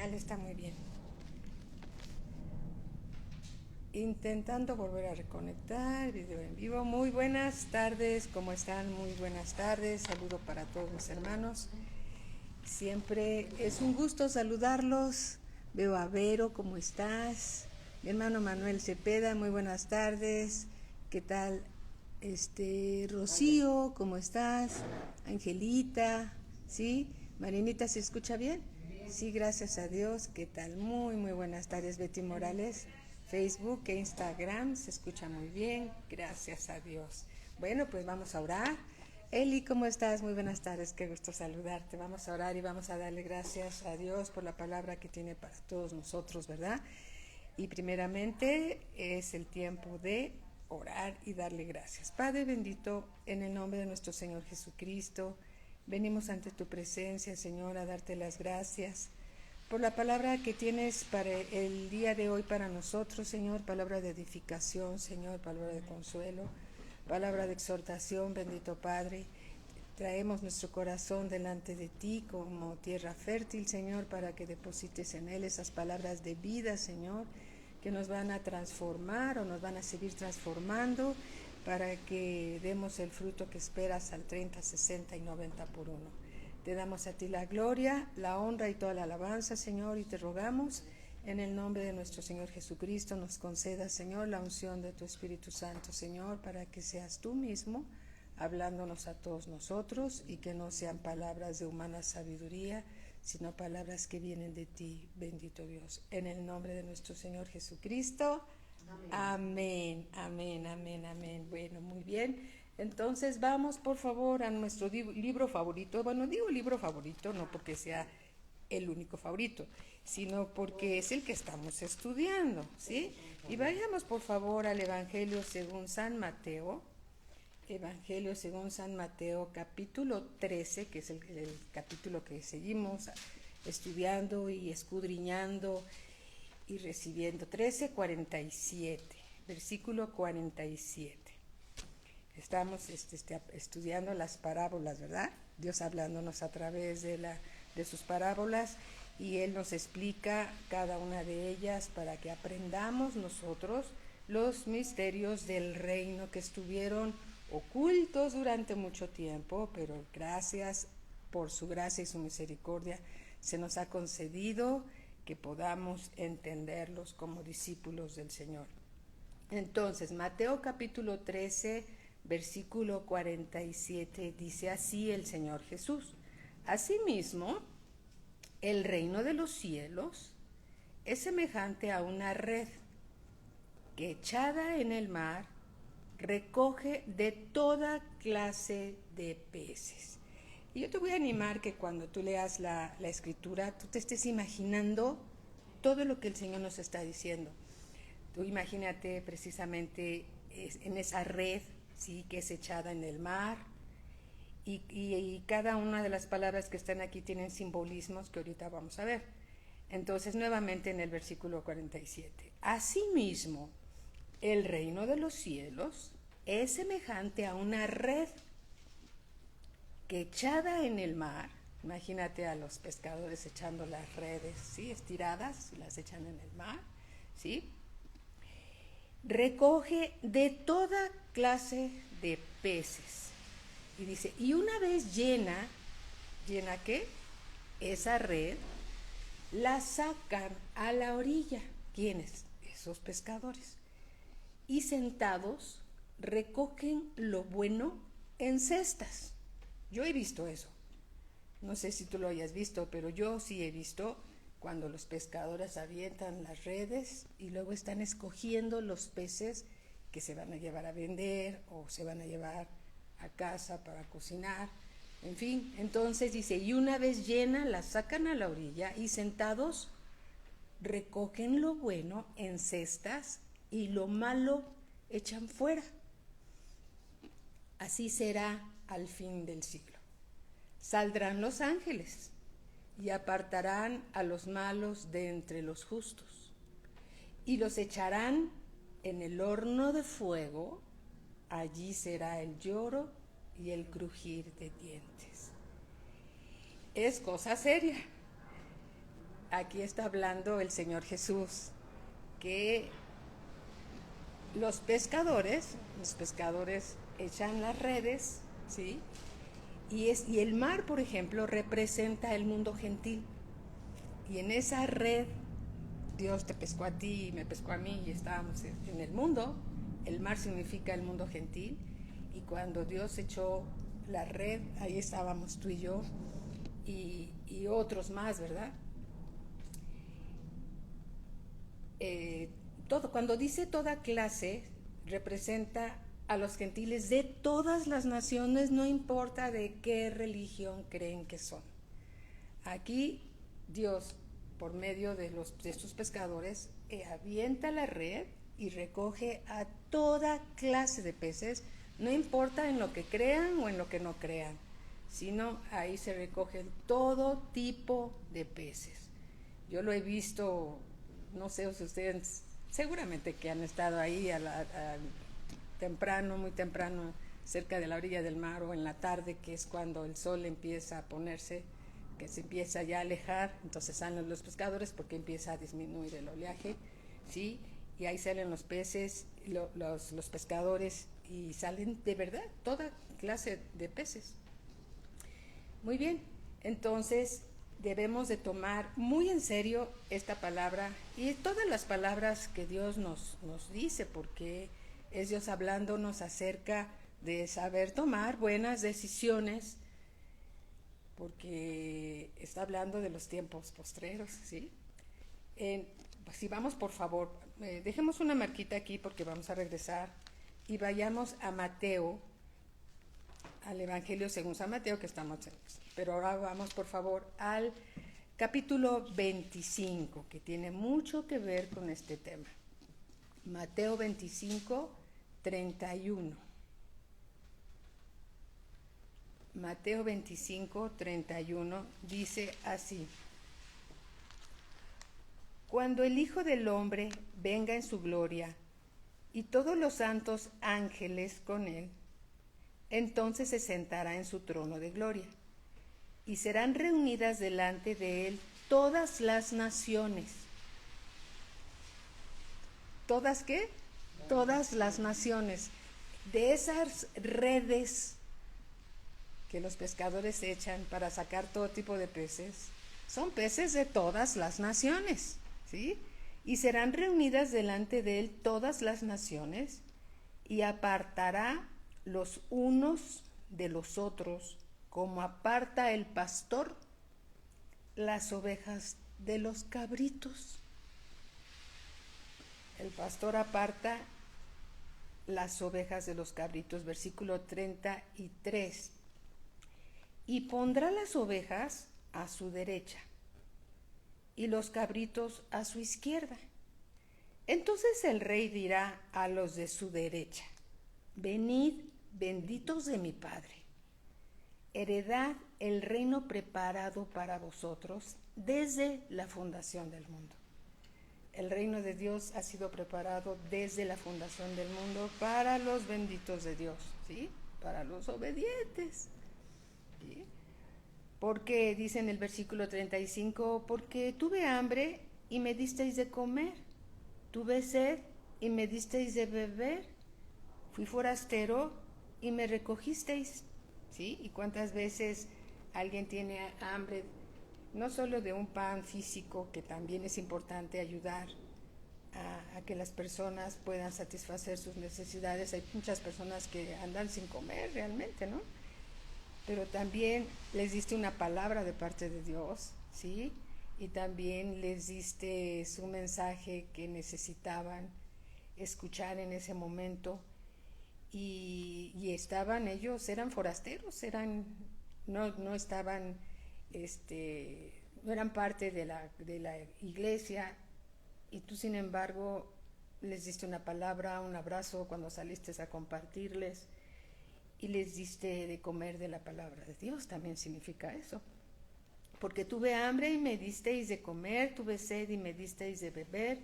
señal está muy bien. Intentando volver a reconectar, video en vivo. Muy buenas tardes, ¿cómo están? Muy buenas tardes, saludo para todos mis hermanos. Siempre es un gusto saludarlos. Veo a Vero, ¿cómo estás? Mi hermano Manuel Cepeda, muy buenas tardes. ¿Qué tal? Rocío, ¿cómo estás? Angelita, ¿sí? Marinita, ¿se escucha bien? Sí, gracias a Dios. ¿Qué tal? Muy buenas tardes, Betty Morales. Facebook e Instagram, se escucha muy bien, gracias a Dios. Bueno, pues vamos a orar. Eli, ¿cómo estás? Muy buenas tardes, qué gusto saludarte. Vamos a orar y vamos a darle gracias a Dios por la palabra que tiene para todos nosotros, ¿verdad? Y primeramente es el tiempo de orar y darle gracias. Padre bendito, en el nombre de nuestro Señor Jesucristo, venimos ante tu presencia, Señor, a darte las gracias por la palabra que tienes para el día de hoy para nosotros, Señor, palabra de edificación, Señor, palabra de consuelo, palabra de exhortación, bendito Padre. Traemos nuestro corazón delante de ti como tierra fértil, Señor, para que deposites en él esas palabras de vida, Señor, que nos van a transformar o nos van a seguir transformando para que demos el fruto que esperas al 30, 60 y 90 por uno. Te damos a ti la gloria, la honra y toda la alabanza, Señor, y te rogamos en el nombre de nuestro Señor Jesucristo nos conceda, Señor, la unción de tu Espíritu Santo, Señor, para que seas tú mismo hablándonos a todos nosotros y que no sean palabras de humana sabiduría, sino palabras que vienen de ti, bendito Dios. En el nombre de nuestro Señor Jesucristo. Amén, amén, amén, amén. Bueno, muy bien. Entonces vamos por favor a nuestro libro favorito. Bueno, digo libro favorito no porque sea el único favorito, sino porque es el que estamos estudiando, ¿sí? Y vayamos por favor al Evangelio según San Mateo. Evangelio según San Mateo, capítulo 13, que es el capítulo que seguimos estudiando y escudriñando y recibiendo. 13:47, versículo 47. Estamos estudiando las parábolas, ¿verdad? Dios hablándonos a través de sus parábolas y Él nos explica cada una de ellas para que aprendamos nosotros los misterios del reino que estuvieron ocultos durante mucho tiempo, pero gracias por su gracia y su misericordia se nos ha concedido que podamos entenderlos como discípulos del Señor. Entonces, Mateo capítulo 13, versículo 47, dice así el Señor Jesús: Asimismo, el reino de los cielos es semejante a una red que echada en el mar recoge de toda clase de peces. Y yo te voy a animar que cuando tú leas la escritura, tú te estés imaginando todo lo que el Señor nos está diciendo. Tú imagínate precisamente en esa red, ¿sí?, que es echada en el mar, y cada una de las palabras que están aquí tienen simbolismos que ahorita vamos a ver. Entonces, nuevamente en el versículo 47. Asimismo, el reino de los cielos es semejante a una red que echada en el mar, imagínate a los pescadores echando las redes, ¿sí?, estiradas, las echan en el mar, ¿sí?, recoge de toda clase de peces. Y dice, y una vez ¿llena qué? Esa red, la sacan a la orilla. ¿Quiénes? Esos pescadores. Y sentados recogen lo bueno en cestas. Yo he visto eso. No sé si tú lo hayas visto, pero yo sí he visto cuando los pescadores avientan las redes y luego están escogiendo los peces que se van a llevar a vender o se van a llevar a casa para cocinar. En fin, entonces dice, y una vez llena la sacan a la orilla y sentados recogen lo bueno en cestas y lo malo echan fuera. Así será al fin del siglo. Saldrán los ángeles y apartarán a los malos de entre los justos y los echarán en el horno de fuego. Allí será el lloro y el crujir de dientes. Es cosa seria. aquí está hablando el Señor Jesús, que los pescadores echan las redes, ¿sí? Y el mar, por ejemplo, representa el mundo gentil. Y en esa red, Dios te pescó a ti y me pescó a mí y estábamos en el mundo. El mar significa el mundo gentil. Y cuando Dios echó la red, ahí estábamos tú y yo y otros más, ¿verdad? Cuando dice toda clase, representa a los gentiles de todas las naciones, no importa de qué religión creen que son. Aquí Dios, por medio de estos pescadores, avienta la red y recoge a toda clase de peces, no importa en lo que crean o en lo que no crean, sino ahí se recogen todo tipo de peces. Yo lo he visto, no sé si ustedes, seguramente que han estado ahí temprano, muy temprano, cerca de la orilla del mar o en la tarde, que es cuando el sol empieza a ponerse, que se empieza ya a alejar, entonces salen los pescadores porque empieza a disminuir el oleaje, ¿sí? Y ahí salen los peces, los pescadores, y salen de verdad toda clase de peces. Muy bien, entonces debemos de tomar muy en serio esta palabra y todas las palabras que Dios nos dice, porque es Dios hablándonos acerca de saber tomar buenas decisiones, porque está hablando de los tiempos postreros, ¿sí? Pues si vamos, por favor, dejemos una marquita aquí porque vamos a regresar y vayamos a Mateo, al Evangelio según San Mateo, que estamos en, pero ahora vamos, por favor, al capítulo 25, que tiene mucho que ver con este tema. Mateo 25, 31. Mateo 25, 31 dice así: Cuando el Hijo del Hombre venga en su gloria y todos los santos ángeles con él, entonces se sentará en su trono de gloria y serán reunidas delante de él todas las naciones. ¿Todas qué? Todas las naciones. De esas redes que los pescadores echan para sacar todo tipo de peces, son peces de todas las naciones, ¿sí? Y serán reunidas delante de él todas las naciones y apartará los unos de los otros, como aparta el pastor las ovejas de los cabritos. El pastor aparta las ovejas de los cabritos, versículo 33. Y pondrá las ovejas a su derecha y los cabritos a su izquierda. Entonces el rey dirá a los de su derecha: Venid, benditos de mi Padre, heredad el reino preparado para vosotros desde la fundación del mundo. El reino de Dios ha sido preparado desde la fundación del mundo para los benditos de Dios, ¿sí? Para los obedientes, ¿sí? Porque dice en el versículo 35, porque tuve hambre y me disteis de comer, tuve sed y me disteis de beber, fui forastero y me recogisteis, ¿sí? ¿Y cuántas veces alguien tiene hambre? No solo de un pan físico, que también es importante ayudar a que las personas puedan satisfacer sus necesidades. Hay muchas personas que andan sin comer realmente, ¿no? Pero también les diste una palabra de parte de Dios, ¿sí? Y también les diste su mensaje que necesitaban escuchar en ese momento. Y estaban ellos, eran forasteros, no estaban, no eran parte de la iglesia, y tú sin embargo les diste una palabra, un abrazo cuando saliste a compartirles y les diste de comer de la palabra de Dios. También significa eso, porque tuve hambre y me disteis de comer, tuve sed y me disteis de beber,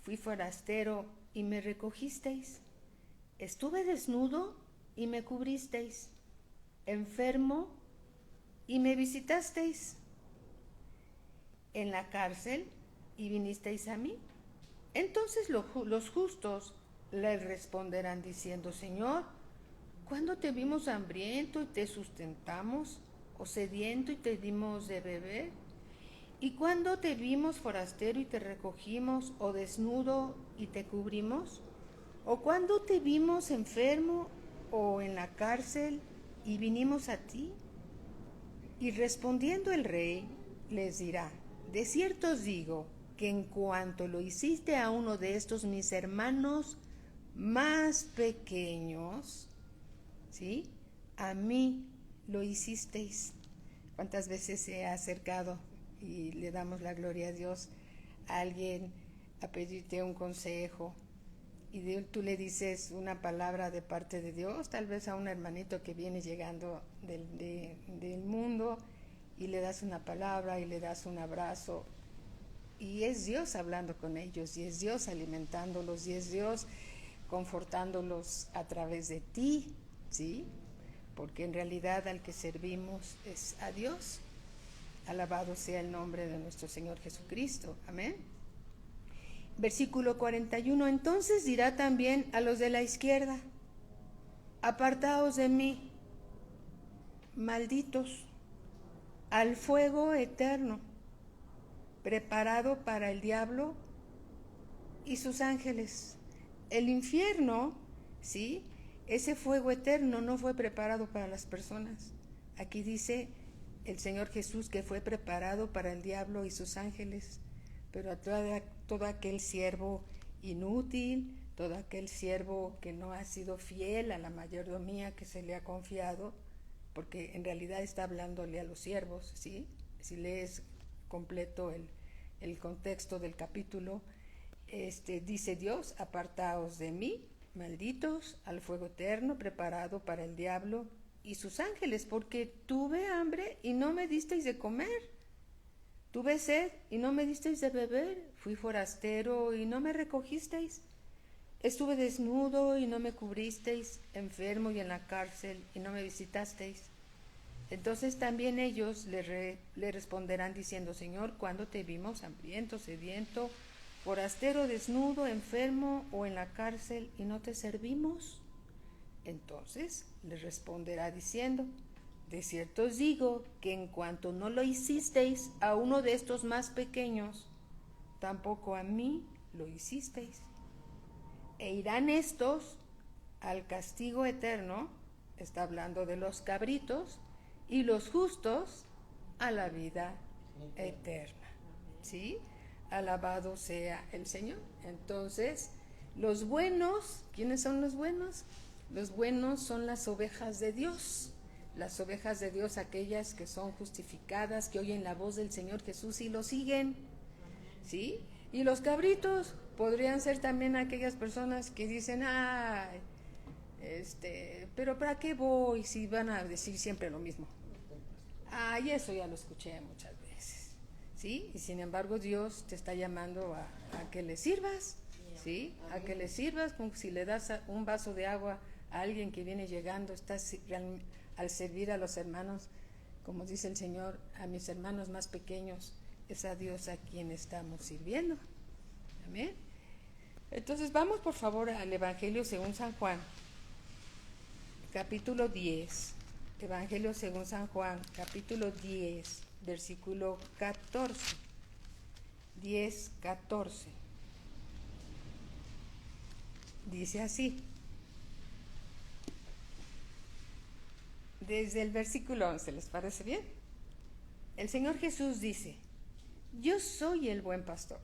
fui forastero y me recogisteis, estuve desnudo y me cubristeis, enfermo y me visitasteis. en la cárcel y vinisteis a mí? Entonces los justos le responderán diciendo, Señor, ¿cuándo te vimos hambriento y te sustentamos, o sediento y te dimos de beber? ¿Y cuándo te vimos forastero y te recogimos, o desnudo y te cubrimos? ¿O cuándo te vimos enfermo o en la cárcel y vinimos a ti? Y respondiendo el rey les dirá, de cierto os digo que en cuanto lo hiciste a uno de estos mis hermanos más pequeños, ¿sí?, a mí lo hicisteis. ¿Cuántas veces se ha acercado y le damos la gloria a Dios a alguien a pedirte un consejo y tú le dices una palabra de parte de Dios, tal vez a un hermanito que viene llegando del mundo, y le das una palabra y le das un abrazo, y es Dios hablando con ellos, y es Dios alimentándolos, y es Dios confortándolos a través de ti, ¿sí? Porque en realidad al que servimos es a Dios. Alabado sea el nombre de nuestro Señor Jesucristo. Amén. Versículo 41. Entonces dirá también a los de la izquierda, apartaos de mí, malditos, al fuego eterno, preparado para el diablo y sus ángeles. El infierno, ¿sí?, ese fuego eterno no fue preparado para las personas. Aquí dice el Señor Jesús que fue preparado para el diablo y sus ángeles, pero a todo aquel siervo inútil, todo aquel siervo que no ha sido fiel a la mayordomía que se le ha confiado, porque en realidad está hablándole a los siervos, ¿sí? Si lees completo el contexto del capítulo, dice Dios, apartaos de mí, malditos, al fuego eterno preparado para el diablo y sus ángeles, porque tuve hambre y no me disteis de comer, tuve sed y no me disteis de beber, fui forastero y no me recogisteis, estuve desnudo y no me cubristeis, enfermo y en la cárcel y no me visitasteis. Entonces también ellos le responderán diciendo, Señor, ¿cuándo te vimos hambriento, sediento, forastero, desnudo, enfermo o en la cárcel y no te servimos? Entonces les responderá diciendo, de cierto os digo que en cuanto no lo hicisteis a uno de estos más pequeños, tampoco a mí lo hicisteis. E irán estos al castigo eterno, está hablando de los cabritos, y los justos a la vida eterna. ¿Sí? Alabado sea el Señor. Entonces, los buenos, ¿quiénes son los buenos? Los buenos son las ovejas de Dios. Las ovejas de Dios, aquellas que son justificadas, que oyen la voz del Señor Jesús y lo siguen. ¿Sí? Y los cabritos podrían ser también aquellas personas que dicen, ay, pero ¿para qué voy si van a decir siempre lo mismo? Ay, eso ya lo escuché muchas veces, ¿sí? Y sin embargo Dios te está llamando a que le sirvas, ¿sí? A que le sirvas, como si le das un vaso de agua a alguien que viene llegando, estás al servir a los hermanos, como dice el Señor, a mis hermanos más pequeños, es a Dios a quien estamos sirviendo. Amén. Entonces vamos por favor al Evangelio según San Juan, capítulo 10. Evangelio según San Juan, capítulo 10, versículo 14. 10, 14. Dice así. Desde el versículo 11, ¿les parece bien? El Señor Jesús dice, yo soy el buen pastor.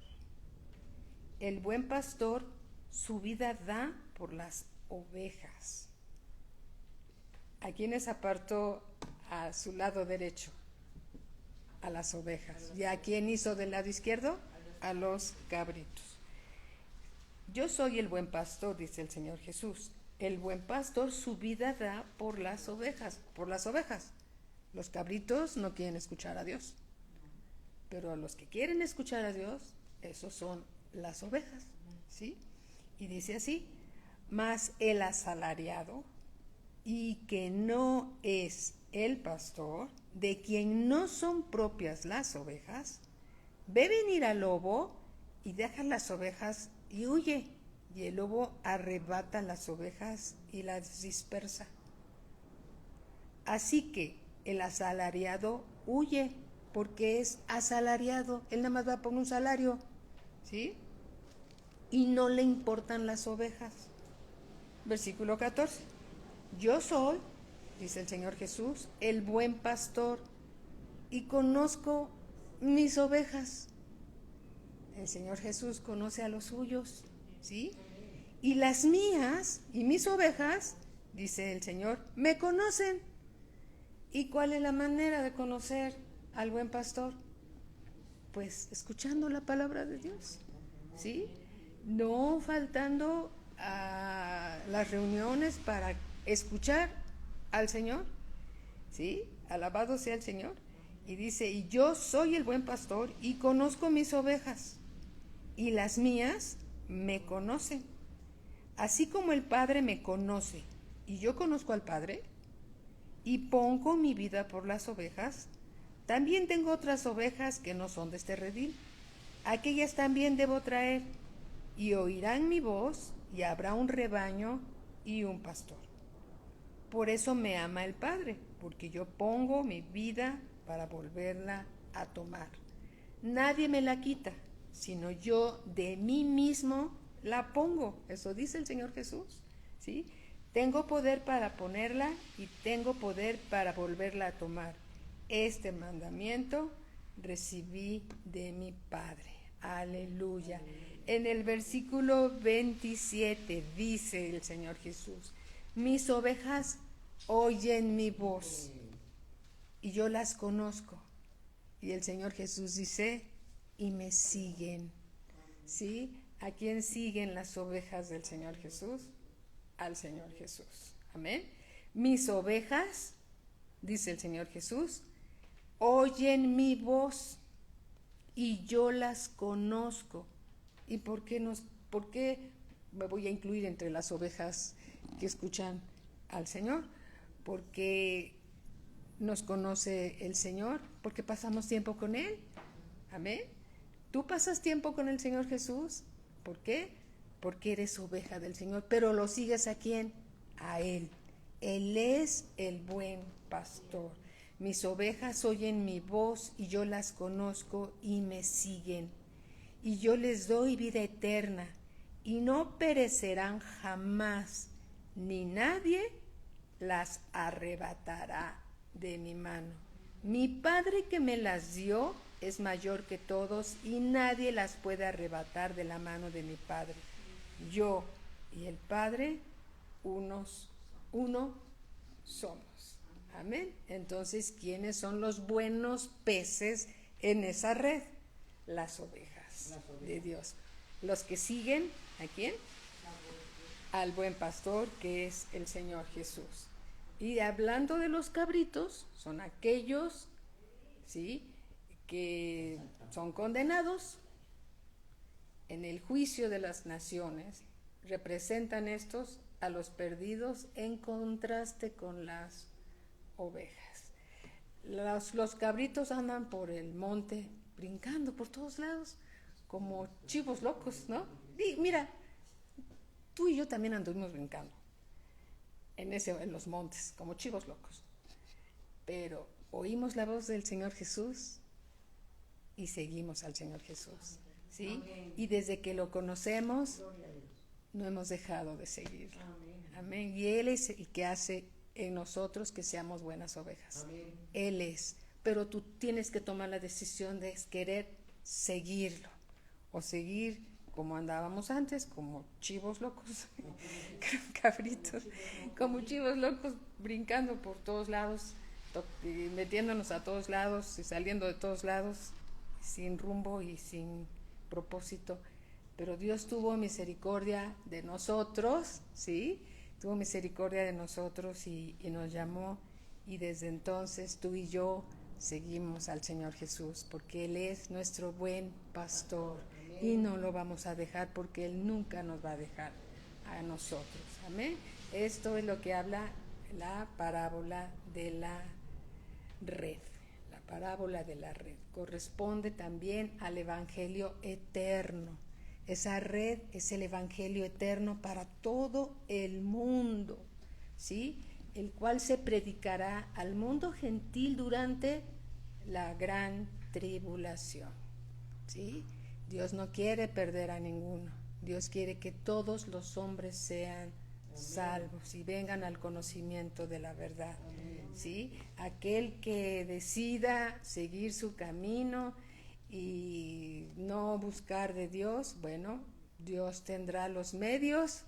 El buen pastor su vida da por las ovejas. ¿A quiénes apartó a su lado derecho? A las ovejas. ¿Y a quién hizo del lado izquierdo? A los cabritos. Yo soy el buen pastor, dice el Señor Jesús. El buen pastor su vida da por las ovejas, por las ovejas. Los cabritos no quieren escuchar a Dios, pero a los que quieren escuchar a Dios, esos son las ovejas, ¿sí? Y dice así, mas el asalariado, y que no es el pastor, de quien no son propias las ovejas, ve venir al lobo y deja las ovejas y huye. Y el lobo arrebata las ovejas y las dispersa. Así que el asalariado huye, porque es asalariado. Él nada más va por un salario, ¿sí? Y no le importan las ovejas. Versículo 14. Yo soy, dice el Señor Jesús, el buen pastor, y conozco mis ovejas. El Señor Jesús conoce a los suyos, ¿sí? Y las mías y mis ovejas, dice el Señor, me conocen. ¿Y cuál es la manera de conocer al buen pastor? Pues escuchando la palabra de Dios, ¿sí? No faltando a las reuniones para escuchar al Señor, ¿sí? Alabado sea el Señor. Y dice, y yo soy el buen pastor y conozco mis ovejas, y las mías me conocen. Así como el Padre me conoce y yo conozco al Padre, y pongo mi vida por las ovejas, también tengo otras ovejas que no son de este redil. Aquellas también debo traer, y oirán mi voz, y habrá un rebaño y un pastor. Por eso me ama el Padre, porque yo pongo mi vida para volverla a tomar. Nadie me la quita, sino yo de mí mismo la pongo. Eso dice el Señor Jesús, ¿sí? Tengo poder para ponerla y tengo poder para volverla a tomar. Este mandamiento recibí de mi Padre. Aleluya. En el versículo 27 dice el Señor Jesús, mis ovejas oyen mi voz y yo las conozco. Y el Señor Jesús dice, y me siguen. ¿Sí? ¿A quién siguen las ovejas del Señor Jesús? Al Señor Jesús. Amén. Mis ovejas, dice el Señor Jesús, oyen mi voz y yo las conozco. ¿Y por qué me voy a incluir entre las ovejas que escuchan al Señor? Porque nos conoce el Señor, porque pasamos tiempo con Él. Amén. ¿Tú pasas tiempo con el Señor Jesús? ¿Por qué? Porque eres oveja del Señor, pero lo sigues ¿a quién? A Él. Él es el buen pastor. Mis ovejas oyen mi voz y yo las conozco y me siguen. Y yo les doy vida eterna y no perecerán jamás, ni nadie las arrebatará de mi mano. Mi Padre que me las dio es mayor que todos y nadie las puede arrebatar de la mano de mi Padre. Yo y el Padre, uno somos. Amén. Entonces, ¿quiénes son los buenos peces en esa red? Las ovejas de Dios. Los que siguen, ¿a quién? Al buen pastor, que es el Señor Jesús. Y hablando de los cabritos, son aquellos, ¿sí?, que son condenados en el juicio de las naciones. Representan estos a los perdidos en contraste con las ovejas. Los cabritos andan por el monte brincando por todos lados como chivos locos, ¿no? Y mira, tú y yo también anduvimos brincando en los montes como chivos locos, pero oímos la voz del Señor Jesús y seguimos al Señor Jesús, ¿sí? Amén. Y desde que lo conocemos no hemos dejado de seguirlo. Amén. Amén. Y Él es el que hace en nosotros que seamos buenas ovejas. Amén. Él es, pero tú tienes que tomar la decisión de querer seguirlo o seguir como andábamos antes, como chivos locos, cabritos, como chivos locos brincando por todos lados, metiéndonos a todos lados y saliendo de todos lados sin rumbo y sin propósito. Pero Dios tuvo misericordia de nosotros, ¿sí? Tuvo misericordia de nosotros y nos llamó, y desde entonces tú y yo seguimos al Señor Jesús, porque Él es nuestro buen pastor. Amén. Y no lo vamos a dejar, porque Él nunca nos va a dejar a nosotros. Amén. Esto es lo que habla la parábola de la red. La parábola de la red, corresponde también al Evangelio eterno. Esa red es el Evangelio eterno para todo el mundo, ¿sí? El cual se predicará al mundo gentil durante la gran tribulación, ¿sí? Dios no quiere perder a ninguno. Dios quiere que todos los hombres sean salvos y vengan al conocimiento de la verdad, ¿sí? Aquel que decida seguir su camino y no buscar de Dios, bueno, Dios tendrá los medios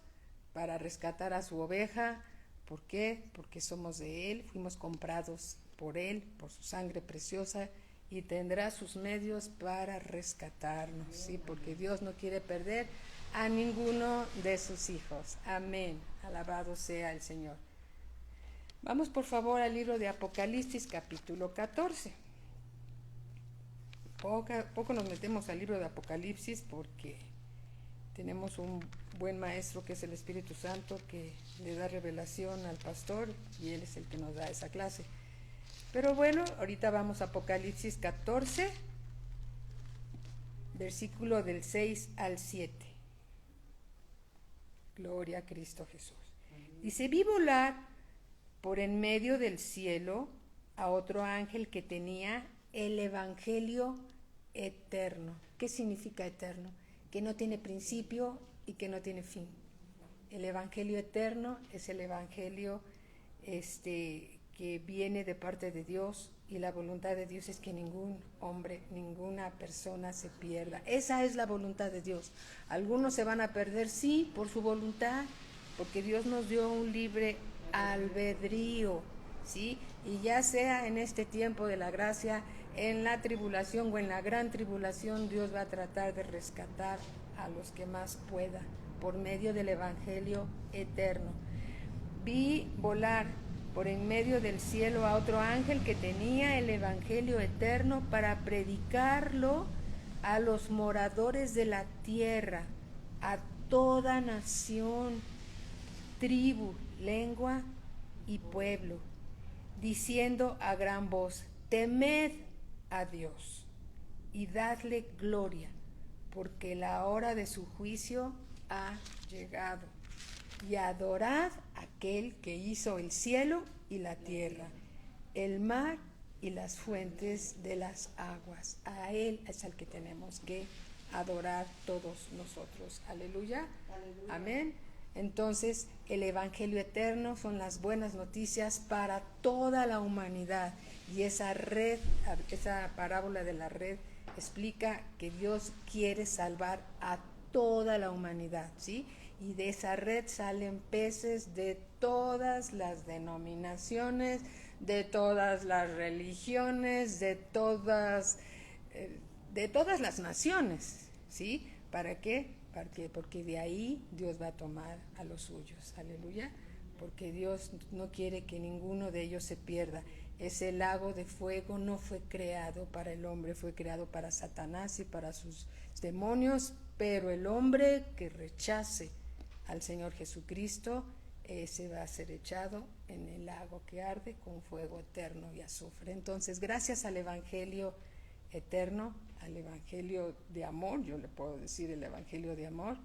para rescatar a su oveja. ¿Por qué? Porque somos de Él, fuimos comprados por Él, por su sangre preciosa, y tendrá sus medios para rescatarnos, ¿sí? Porque Dios no quiere perder a ninguno de sus hijos. Amén. Alabado sea el Señor. Vamos por favor al libro de Apocalipsis, capítulo 14. Poco nos metemos al libro de Apocalipsis porque tenemos un buen maestro que es el Espíritu Santo, que le da revelación al pastor y él es el que nos da esa clase. Pero bueno, ahorita vamos a Apocalipsis 14, versículo del 6 al 7. Gloria a Cristo Jesús. Dice: vi volar por en medio del cielo a otro ángel que tenía el Evangelio eterno. ¿Qué significa eterno? Que no tiene principio y que no tiene fin. El Evangelio eterno es el Evangelio que viene de parte de Dios, y la voluntad de Dios es que ningún hombre, ninguna persona se pierda. Esa es la voluntad de Dios. Algunos se van a perder, sí, por su voluntad, porque Dios nos dio un libre albedrío, ¿sí? Y ya sea en este tiempo de la gracia, en la tribulación o en la gran tribulación, Dios va a tratar de rescatar a los que más pueda por medio del Evangelio eterno. Vi volar por en medio del cielo a otro ángel que tenía el Evangelio eterno para predicarlo a los moradores de la tierra, a toda nación, tribu, lengua y pueblo, diciendo a gran voz: temed a Dios y dadle gloria, porque la hora de su juicio ha llegado. Y adorad a aquel que hizo el cielo y la tierra, el mar y las fuentes de las aguas. A Él es al que tenemos que adorar todos nosotros. Aleluya. Aleluya. Amén. Entonces, el Evangelio eterno son las buenas noticias para toda la humanidad. Y esa red, esa parábola de la red, explica que Dios quiere salvar a toda la humanidad, ¿sí? Y de esa red salen peces de todas las denominaciones, de todas las religiones, de todas las naciones, ¿sí? ¿Para qué? Porque de ahí Dios va a tomar a los suyos, aleluya, porque Dios no quiere que ninguno de ellos se pierda. Ese lago de fuego no fue creado para el hombre, fue creado para Satanás y para sus demonios, pero el hombre que rechace al Señor Jesucristo, ese va a ser echado en el lago que arde con fuego eterno y azufre. Entonces, gracias al Evangelio eterno, al Evangelio de amor, yo le puedo decir el Evangelio de amor,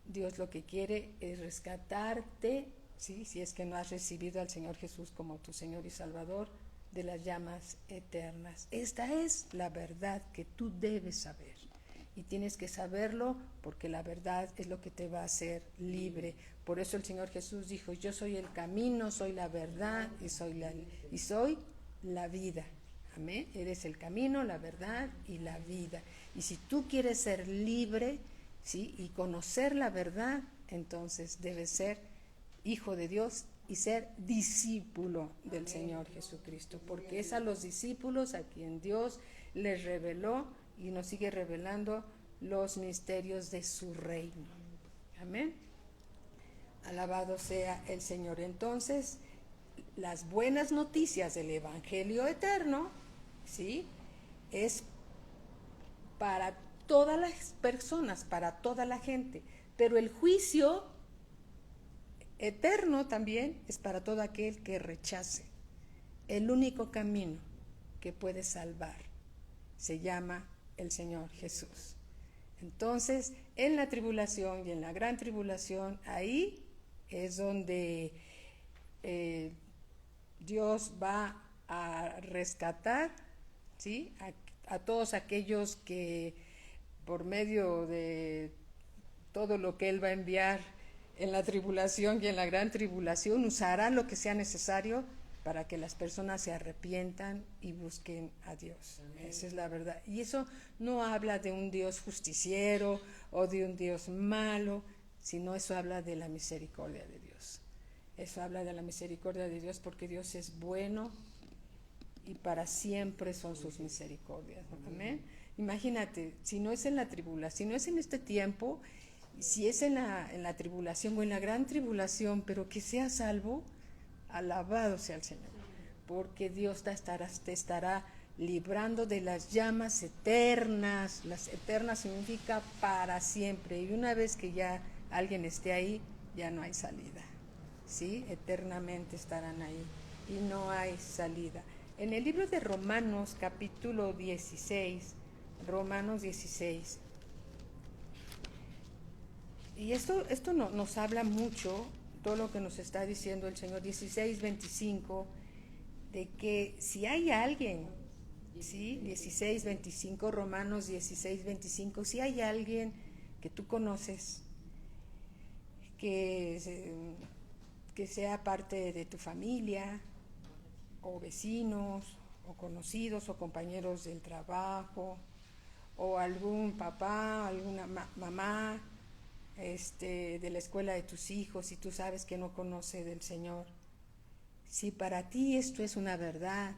Dios lo que quiere es rescatarte, ¿sí? Si es que no has recibido al Señor Jesús como tu Señor y Salvador, de las llamas eternas. Esta es la verdad que tú debes saber. Y tienes que saberlo porque la verdad es lo que te va a hacer libre. Por eso el Señor Jesús dijo: yo soy el camino, soy la verdad y soy la vida. Amén. Eres el camino, la verdad y la vida. Y si tú quieres ser libre, ¿sí? Y conocer la verdad, entonces debes ser hijo de Dios y ser discípulo del Señor Jesucristo. Porque es a los discípulos a quien Dios les reveló y nos sigue revelando los misterios de su reino. Amén. Alabado sea el Señor. Entonces, las buenas noticias del Evangelio eterno, ¿sí? Es para todas las personas, para toda la gente. Pero el juicio eterno también es para todo aquel que rechace. El único camino que puede salvar. Se llama el Señor Jesús. Entonces, en la tribulación y en la gran tribulación, ahí es donde Dios va a rescatar, ¿sí?, a todos aquellos que por medio de todo lo que Él va a enviar en la tribulación y en la gran tribulación, usará lo que sea necesario para que las personas se arrepientan y busquen a Dios. Amén. Esa es la verdad. Y eso no habla de un Dios justiciero o de un Dios malo, sino eso habla de la misericordia de Dios. Eso habla de la misericordia de Dios, porque Dios es bueno y para siempre son sus misericordias. Amén. Imagínate, si no es en la tribulación, si no es en este tiempo, si es en la tribulación o en la gran tribulación, pero que sea salvo, alabado sea el Señor, porque Dios te estará librando de las llamas eternas. Las eternas significa para siempre, y una vez que ya alguien esté ahí, ya no hay salida, ¿sí? Eternamente estarán ahí y no hay salida. En el libro de Romanos, capítulo 16, Romanos 16, y esto nos habla mucho, todo lo que nos está diciendo el Señor, 16:25, de que si hay alguien, ¿sí? 16:25, Romanos 16:25, si hay alguien que tú conoces, que sea parte de tu familia, o vecinos, o conocidos, o compañeros del trabajo, o algún papá, alguna mamá, de la escuela de tus hijos, y tú sabes que no conoce del Señor. Si para ti esto es una verdad,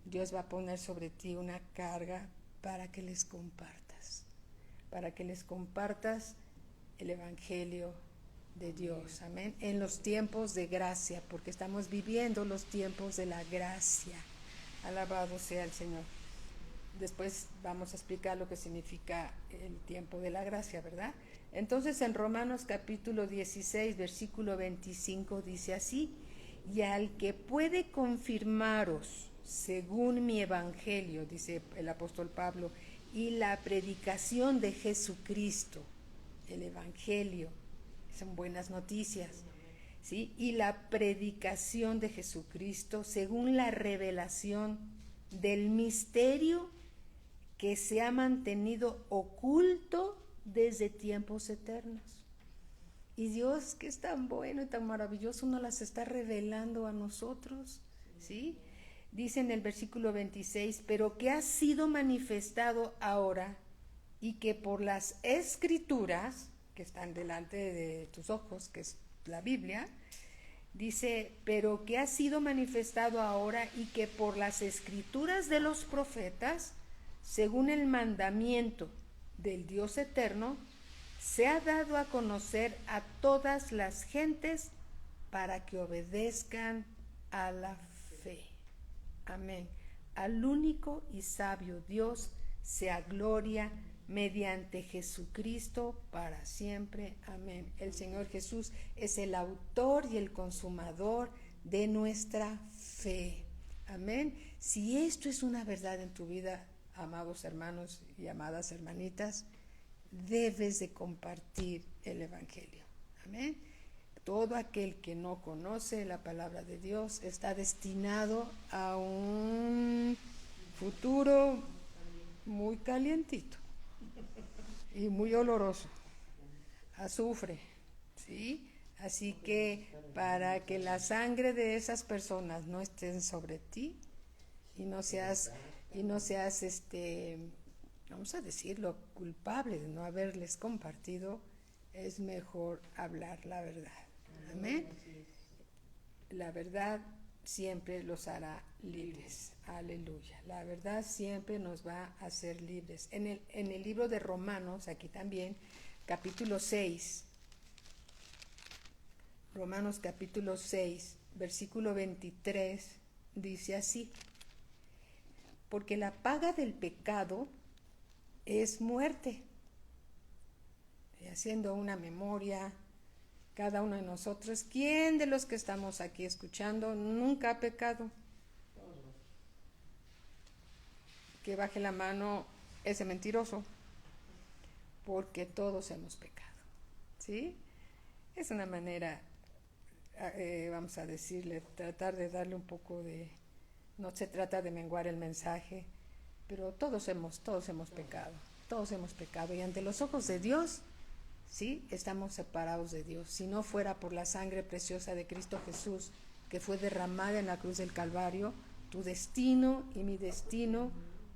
Dios va a poner sobre ti una carga para que les compartas el Evangelio de Dios, amén, en los tiempos de gracia, porque estamos viviendo los tiempos de la gracia. Alabado sea el Señor. Después vamos a explicar lo que significa el tiempo de la gracia, ¿verdad? Entonces, en Romanos capítulo 16, versículo 25, dice así: y al que puede confirmaros según mi evangelio, dice el apóstol Pablo, y la predicación de Jesucristo, el evangelio, son buenas noticias, ¿sí? Y la predicación de Jesucristo según la revelación del misterio que se ha mantenido oculto desde tiempos eternos. Y Dios, que es tan bueno y tan maravilloso, nos las está revelando a nosotros, ¿sí? Dice en el versículo 26, pero que ha sido manifestado ahora, y que por las escrituras que están delante de tus ojos, que es la Biblia, dice, pero que ha sido manifestado ahora, y que por las escrituras de los profetas, según el mandamiento del Dios eterno, se ha dado a conocer a todas las gentes para que obedezcan a la fe. Amén. Al único y sabio Dios sea gloria mediante Jesucristo para siempre. Amén. El Señor Jesús es el autor y el consumador de nuestra fe. Amén. Si esto es una verdad en tu vida, amados hermanos y amadas hermanitas, debes de compartir el Evangelio. Amén. Todo aquel que no conoce la palabra de Dios está destinado a un futuro muy calientito y muy oloroso, azufre, ¿sí? Así que para que la sangre de esas personas no esté sobre ti y no seas vamos a decirlo, culpable de no haberles compartido, es mejor hablar la verdad. Amén. La verdad siempre los hará libres. Aleluya. La verdad siempre nos va a hacer libres. En el libro de Romanos, aquí también, capítulo 6, Romanos capítulo 6, versículo 23, dice así: porque la paga del pecado es muerte. Y haciendo una memoria, cada uno de nosotros, ¿quién de los que estamos aquí escuchando nunca ha pecado? que baje la mano ese mentiroso, porque todos hemos pecado, ¿sí? Es una manera, vamos a decirle, tratar de darle un poco de... No se trata de menguar el mensaje, pero todos hemos pecado, y ante los ojos de Dios, ¿sí? Estamos separados de Dios. Si no fuera por la sangre preciosa de Cristo Jesús, que fue derramada en la cruz del Calvario, tu destino y mi destino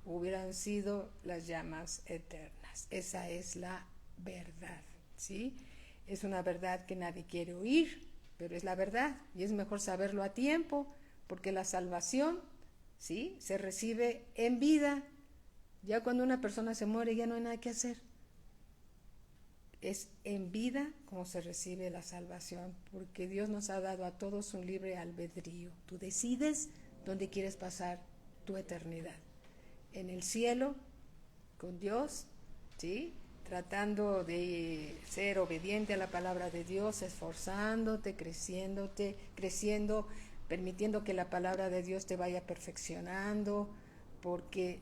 hubieran sido las llamas eternas. Esa es la verdad, ¿sí? Es una verdad que nadie quiere oír, pero es la verdad, y es mejor saberlo a tiempo, porque la salvación, ¿sí?, se recibe en vida. Ya cuando una persona se muere ya no hay nada que hacer. Es en vida como se recibe la salvación, porque Dios nos ha dado a todos un libre albedrío. Tú decides dónde quieres pasar tu eternidad. En el cielo, con Dios, ¿sí?, tratando de ser obediente a la palabra de Dios, esforzándote, creciendo, permitiendo que la palabra de Dios te vaya perfeccionando, porque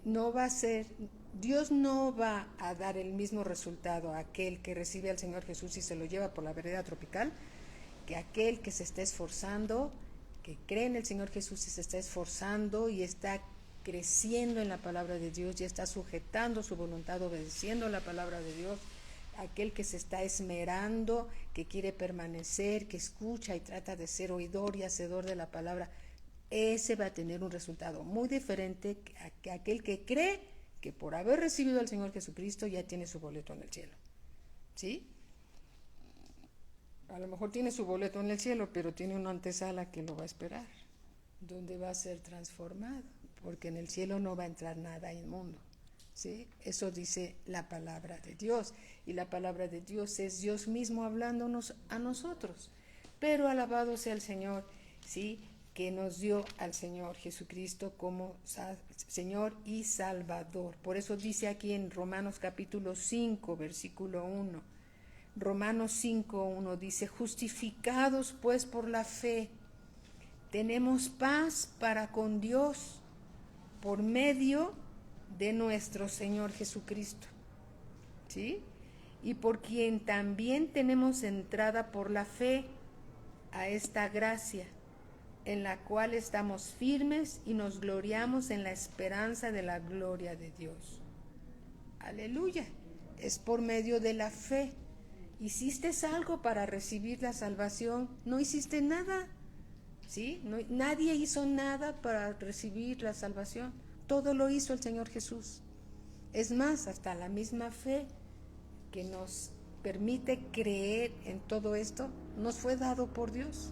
Dios no va a dar el mismo resultado a aquel que recibe al Señor Jesús y se lo lleva por la vereda tropical, que aquel que se está esforzando, que cree en el Señor Jesús y se está esforzando y está creciendo en la palabra de Dios y está sujetando su voluntad, obedeciendo la palabra de Dios. Aquel que se está esmerando, que quiere permanecer, que escucha y trata de ser oidor y hacedor de la palabra, ese va a tener un resultado muy diferente que aquel que cree que por haber recibido al Señor Jesucristo ya tiene su boleto en el cielo, ¿sí? A lo mejor tiene su boleto en el cielo, pero tiene una antesala que lo va a esperar, donde va a ser transformado, porque en el cielo no va a entrar nada inmundo, ¿sí? Eso dice la palabra de Dios, y la palabra de Dios es Dios mismo hablándonos a nosotros. Pero alabado sea el Señor, ¿sí?, que nos dio al Señor Jesucristo como Señor y Salvador. Por eso dice aquí en Romanos capítulo 5, versículo 1, Romanos 5, 1 dice: justificados pues por la fe, tenemos paz para con Dios por medio de nuestro Señor Jesucristo, ¿sí? Y por quien también tenemos entrada por la fe a esta gracia, en la cual estamos firmes y nos gloriamos en la esperanza de la gloria de Dios. Aleluya. Es por medio de la fe. ¿Hiciste algo para recibir la salvación? No hiciste nada, ¿sí? Nadie hizo nada para recibir la salvación. Todo lo hizo el Señor Jesús. Es más, hasta la misma fe que nos permite creer en todo esto, nos fue dado por Dios,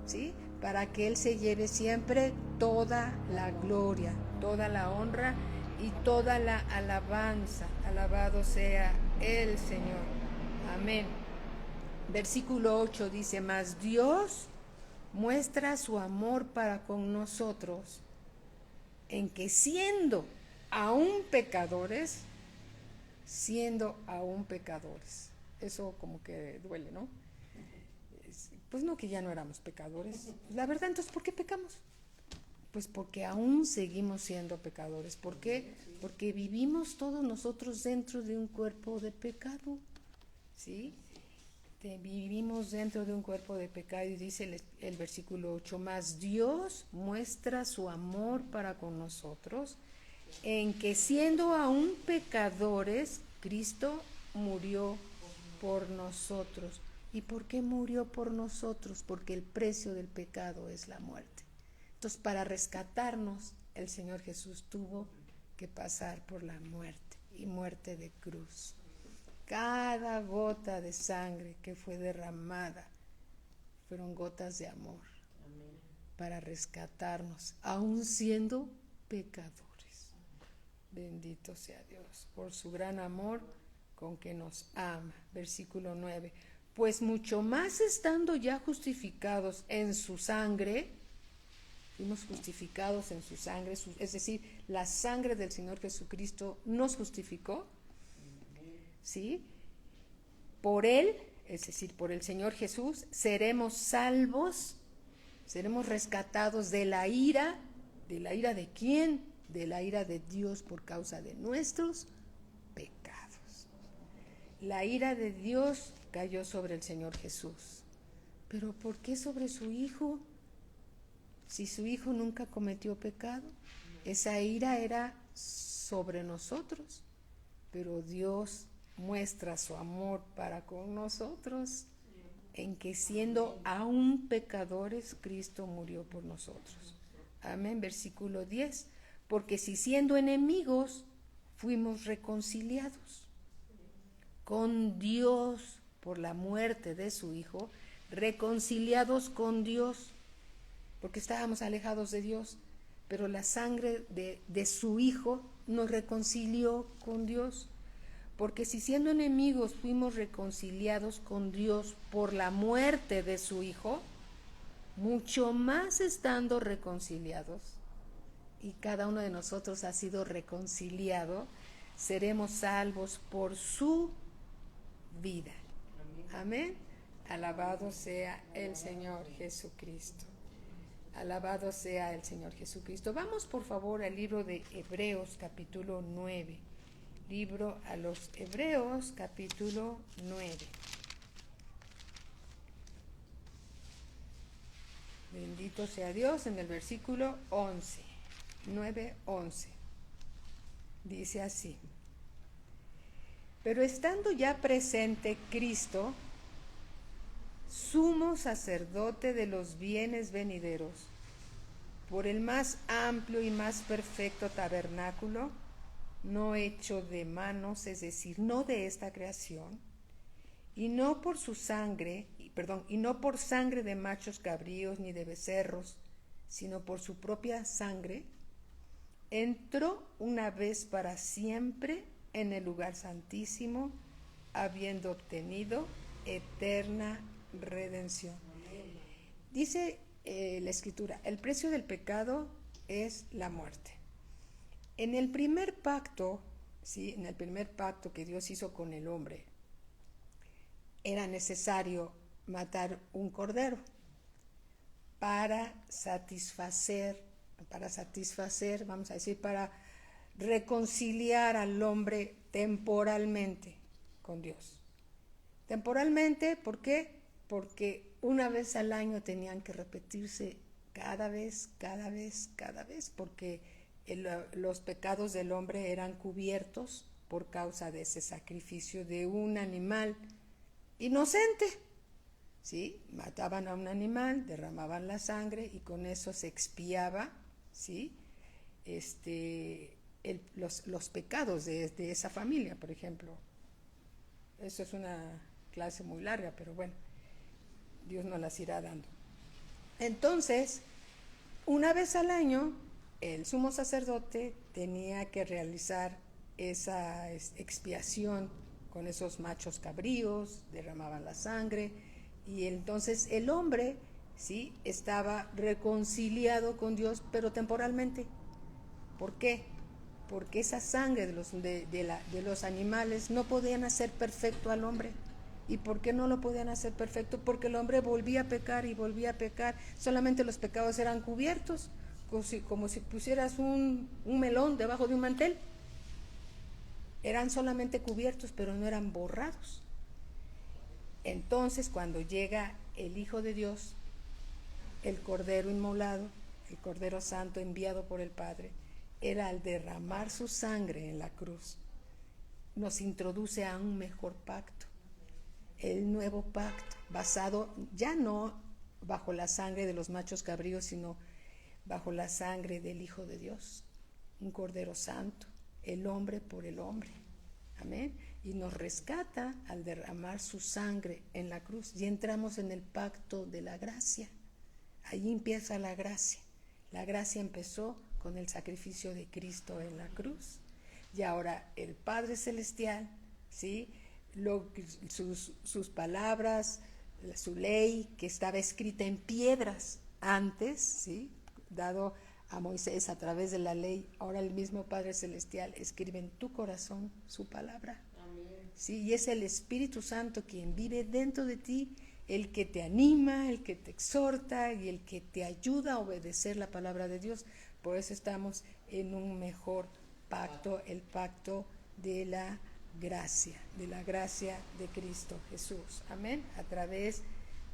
¿sí?, para que Él se lleve siempre toda la gloria, toda la honra y toda la alabanza. Alabado sea el Señor. Amén. Versículo 8 dice: mas Dios muestra su amor para con nosotros, en que siendo aún pecadores, eso como que duele, ¿no? Pues no, que ya no éramos pecadores. La verdad, entonces, ¿por qué pecamos? Pues porque aún seguimos siendo pecadores. ¿Por qué? Porque vivimos todos nosotros dentro de un cuerpo de pecado, ¿sí? Vivimos dentro de un cuerpo de pecado, y dice el versículo 8: mas Dios muestra su amor para con nosotros, en que siendo aún pecadores, Cristo murió por nosotros. ¿Y por qué murió por nosotros? Porque el precio del pecado es la muerte. Entonces, para rescatarnos, el Señor Jesús tuvo que pasar por la muerte, y muerte de cruz. Cada gota de sangre que fue derramada fueron gotas de amor. Amén. Para rescatarnos, aún siendo pecadores. Bendito sea Dios por su gran amor con que nos ama. Versículo 9: pues mucho más estando ya justificados en su sangre, fuimos justificados en su sangre, es decir, la sangre del Señor Jesucristo nos justificó, ¿sí? Por Él, es decir, por el Señor Jesús, seremos salvos, seremos rescatados de la ira. ¿De la ira de quién? de la ira de Dios por causa de nuestros pecados. La ira de Dios cayó sobre el Señor Jesús. ¿Pero por qué sobre su Hijo? Si su Hijo nunca cometió pecado, esa ira era sobre nosotros, pero Dios muestra su amor para con nosotros en que siendo aún pecadores, Cristo murió por nosotros. Amén, versículo 10. Porque si siendo enemigos, fuimos reconciliados con Dios por la muerte de su Hijo, reconciliados con Dios, porque estábamos alejados de Dios, pero la sangre de su Hijo nos reconcilió con Dios. Porque si siendo enemigos fuimos reconciliados con Dios por la muerte de su Hijo, mucho más estando reconciliados, y cada uno de nosotros ha sido reconciliado, seremos salvos por su vida. Amén. Alabado sea el Señor Jesucristo. Alabado sea el Señor Jesucristo. Vamos por favor al libro de Hebreos capítulo 9. Libro a los Hebreos capítulo 9. Bendito sea Dios, en el versículo 11. 9:11. Dice así: pero estando ya presente Cristo, sumo sacerdote de los bienes venideros, por el más amplio y más perfecto tabernáculo, no hecho de manos, es decir, no de esta creación, y no por su sangre, y no por sangre de machos cabríos ni de becerros, sino por su propia sangre, entró una vez para siempre en el lugar santísimo, habiendo obtenido eterna redención. Dice la Escritura, el precio del pecado es la muerte. En el primer pacto, ¿sí? En el primer pacto que Dios hizo con el hombre, era necesario matar un cordero para satisfacer, vamos a decir, para reconciliar al hombre temporalmente con Dios. Temporalmente, ¿por qué? Porque una vez al año tenían que repetirse cada vez, porque los pecados del hombre eran cubiertos por causa de ese sacrificio de un animal inocente, ¿sí? Mataban a un animal, derramaban la sangre y con eso se expiaba, ¿sí? Los pecados de esa familia, por ejemplo. Eso es una clase muy larga, pero bueno, Dios nos las irá dando. Entonces, una vez al año, el sumo sacerdote tenía que realizar esa expiación con esos machos cabríos, derramaban la sangre, y entonces el hombre, ¿sí?, estaba reconciliado con Dios, pero temporalmente. ¿Por qué? Porque esa sangre de los animales no podían hacer perfecto al hombre. ¿Y por qué no lo podían hacer perfecto? Porque el hombre volvía a pecar y volvía a pecar. Solamente los pecados eran cubiertos, como si pusieras un melón debajo de un mantel. Eran solamente cubiertos, pero no eran borrados. Entonces, cuando llega el Hijo de Dios, el Cordero inmolado, el Cordero Santo enviado por el Padre, era al derramar su sangre en la cruz, nos introduce a un mejor pacto, el nuevo pacto, basado ya no bajo la sangre de los machos cabríos, sino bajo la sangre del Hijo de Dios, un Cordero Santo, el hombre por el hombre. Amén. Y nos rescata al derramar su sangre en la cruz y entramos en el pacto de la gracia. Allí empieza la gracia. La gracia empezó con el sacrificio de Cristo en la cruz. Y ahora el Padre Celestial, ¿sí?, sus palabras, su ley que estaba escrita en piedras antes, ¿sí?, dado a Moisés a través de la ley, ahora el mismo Padre Celestial escribe en tu corazón su palabra. Amén. ¿Sí? Y es el Espíritu Santo quien vive dentro de ti, el que te anima, el que te exhorta y el que te ayuda a obedecer la palabra de Dios, Por eso estamos en un mejor pacto, el pacto de la gracia de Cristo Jesús. Amén. A través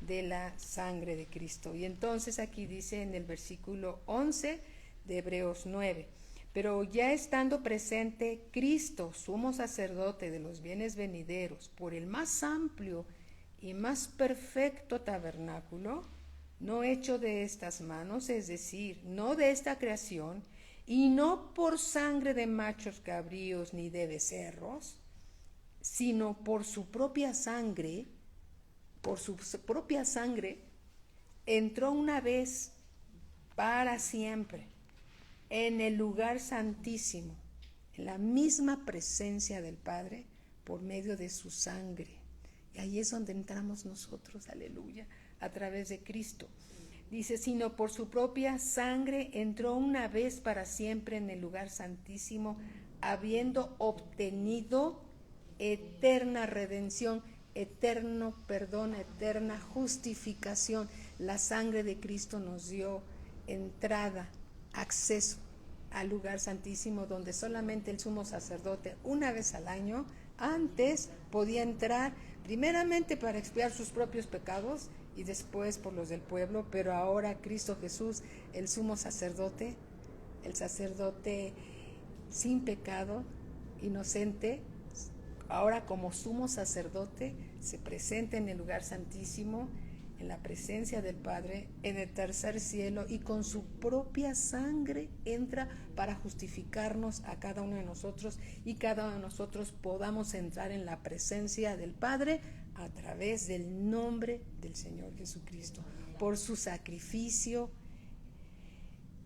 de la sangre de Cristo. Y entonces aquí dice en el versículo 11 de Hebreos 9, pero ya estando presente Cristo, sumo sacerdote de los bienes venideros, por el más amplio y más perfecto tabernáculo, no hecho de estas manos, es decir, no de esta creación, y no por sangre de machos cabríos ni de becerros, sino por su propia sangre, entró una vez para siempre en el lugar santísimo, en la misma presencia del Padre, por medio de su sangre. Y ahí es donde entramos nosotros, aleluya, a través de Cristo. Dice, sino por su propia sangre entró una vez para siempre en el lugar santísimo, habiendo obtenido eterna redención, eterno perdón, eterna justificación. La sangre de Cristo nos dio entrada, acceso al lugar santísimo, donde solamente el sumo sacerdote una vez al año antes podía entrar, primeramente para expiar sus propios pecados y después por los del pueblo, pero ahora Cristo Jesús, el sumo sacerdote, el sacerdote sin pecado, inocente, ahora como sumo sacerdote se presenta en el lugar santísimo, en la presencia del Padre, en el tercer cielo, y con su propia sangre entra para justificarnos a cada uno de nosotros, y cada uno de nosotros podamos entrar en la presencia del Padre a través del nombre del Señor Jesucristo, por su sacrificio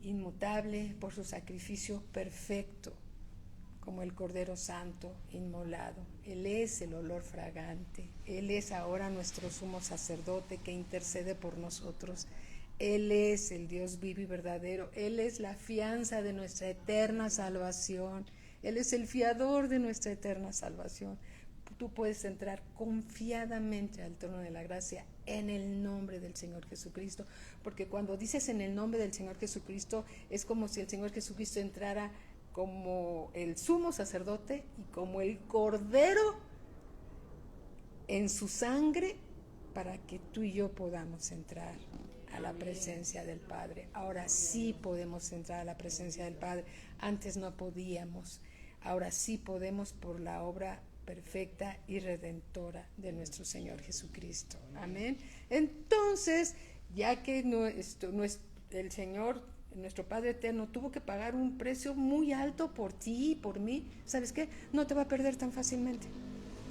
inmutable, por su sacrificio perfecto, como el Cordero Santo inmolado. Él es el olor fragante. Él es ahora nuestro sumo sacerdote que intercede por nosotros. Él es el Dios vivo y verdadero. Él es la fianza de nuestra eterna salvación. Él es el fiador de nuestra eterna salvación. Tú puedes entrar confiadamente al trono de la gracia en el nombre del Señor Jesucristo, porque cuando dices en el nombre del Señor Jesucristo, es como si el Señor Jesucristo entrara como el sumo sacerdote y como el cordero en su sangre, para que tú y yo podamos entrar a la presencia del Padre. Ahora sí podemos entrar a la presencia del Padre. Antes no podíamos. Ahora sí podemos por la obra perfecta y redentora de nuestro Señor Jesucristo. Amén. Entonces, ya que el Señor, nuestro Padre eterno, tuvo que pagar un precio muy alto por ti y por mí, ¿sabes qué? No te va a perder tan fácilmente.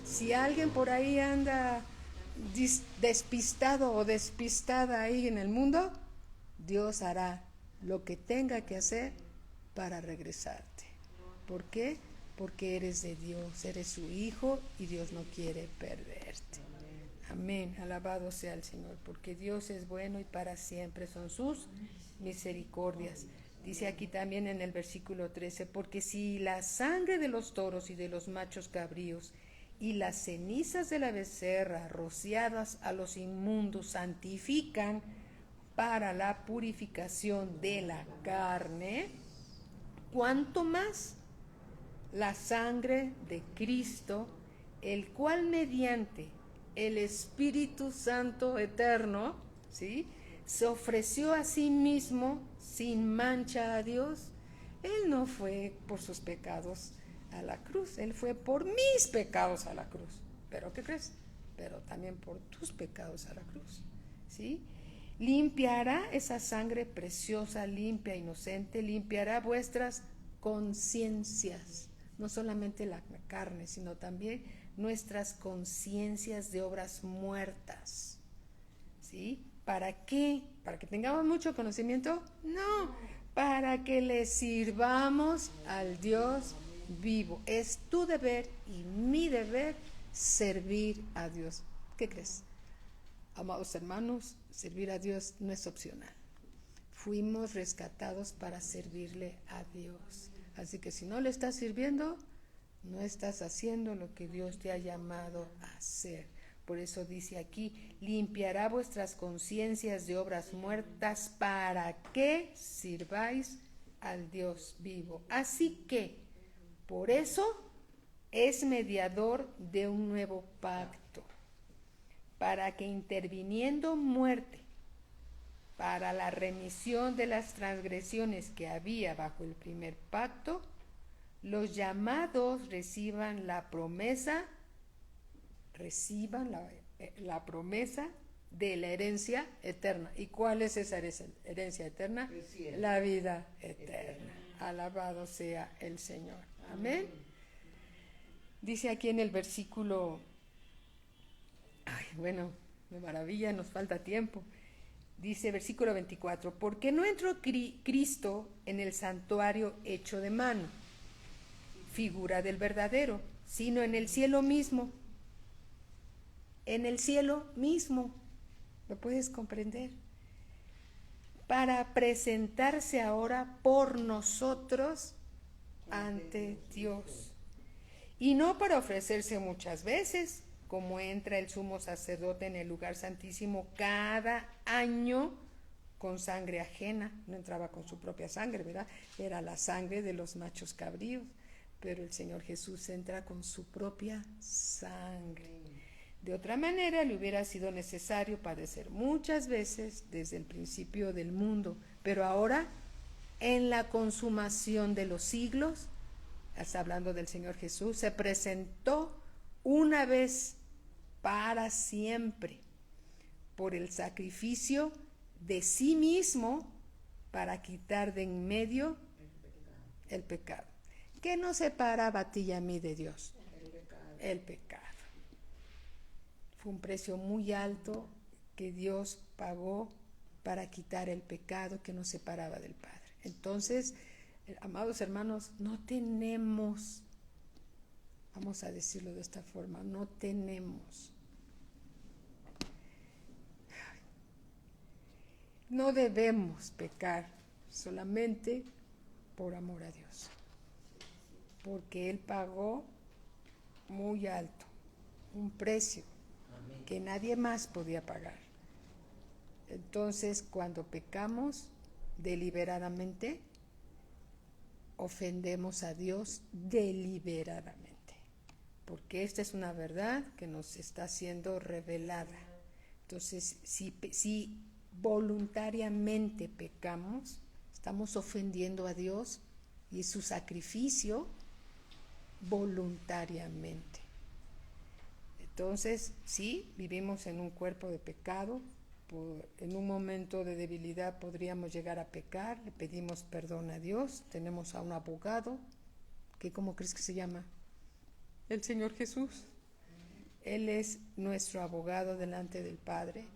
Si alguien por ahí anda despistado o despistada ahí en el mundo, Dios hará lo que tenga que hacer para regresarte. ¿Por qué? Porque eres de Dios, eres su hijo y Dios no quiere perderte. Amén, alabado sea el Señor, porque Dios es bueno y para siempre son sus misericordias. Dice aquí también en el versículo 13, porque si la sangre de los toros y de los machos cabríos y las cenizas de la becerra rociadas a los inmundos santifican para la purificación de la carne, ¿cuánto más la sangre de Cristo, el cual mediante el Espíritu Santo eterno, ¿sí?, se ofreció a sí mismo sin mancha a Dios? Él no fue por sus pecados a la cruz, Él fue por mis pecados a la cruz. ¿Pero qué crees? Pero también por tus pecados a la cruz, ¿sí? Limpiará esa sangre preciosa, limpia, inocente, limpiará vuestras conciencias, no solamente la carne, sino también nuestras conciencias de obras muertas, ¿sí? ¿Para qué? ¿Para que tengamos mucho conocimiento? No, para que le sirvamos al Dios vivo. Es tu deber y mi deber servir a Dios. ¿Qué crees? Amados hermanos, servir a Dios no es opcional. Fuimos rescatados para servirle a Dios. Así que si no le estás sirviendo, no estás haciendo lo que Dios te ha llamado a hacer. Por eso dice aquí, limpiará vuestras conciencias de obras muertas para que sirváis al Dios vivo. Así que, por eso, es mediador de un nuevo pacto, para que interviniendo muerte, para la remisión de las transgresiones que había bajo el primer pacto, los llamados reciban la promesa de la herencia eterna. ¿Y cuál es esa herencia eterna? La vida eterna. Alabado sea el Señor. Amén. Dice aquí en el versículo, de maravilla, nos falta tiempo. Dice versículo 24, porque no entró Cristo en el santuario hecho de mano, figura del verdadero, sino en el cielo mismo. En el cielo mismo. ¿Lo puedes comprender? Para presentarse ahora por nosotros ante Dios. Y no para ofrecerse muchas veces, como entra el sumo sacerdote en el lugar santísimo cada año con sangre ajena. No entraba con su propia sangre, ¿verdad? Era la sangre de los machos cabríos, pero el Señor Jesús entra con su propia sangre. De otra manera, le hubiera sido necesario padecer muchas veces desde el principio del mundo, pero ahora, en la consumación de los siglos, está hablando del Señor Jesús, se presentó una vez para siempre por el sacrificio de sí mismo para quitar de en medio el pecado. ¿Qué nos separaba a ti y a mí de Dios? El pecado. Fue un precio muy alto que Dios pagó para quitar el pecado que nos separaba del Padre. Entonces, amados hermanos, no tenemos, vamos a decirlo de esta forma, no debemos pecar solamente por amor a Dios, porque Él pagó muy alto, un precio que nadie más podía pagar. Entonces, cuando pecamos deliberadamente, ofendemos a Dios deliberadamente, porque esta es una verdad que nos está siendo revelada. Entonces, si voluntariamente pecamos, estamos ofendiendo a Dios y su sacrificio voluntariamente. Entonces, sí, vivimos en un cuerpo de pecado, en un momento de debilidad podríamos llegar a pecar, le pedimos perdón a Dios, tenemos a un abogado, que ¿cómo crees que se llama? El Señor Jesús. Él es nuestro abogado delante del Padre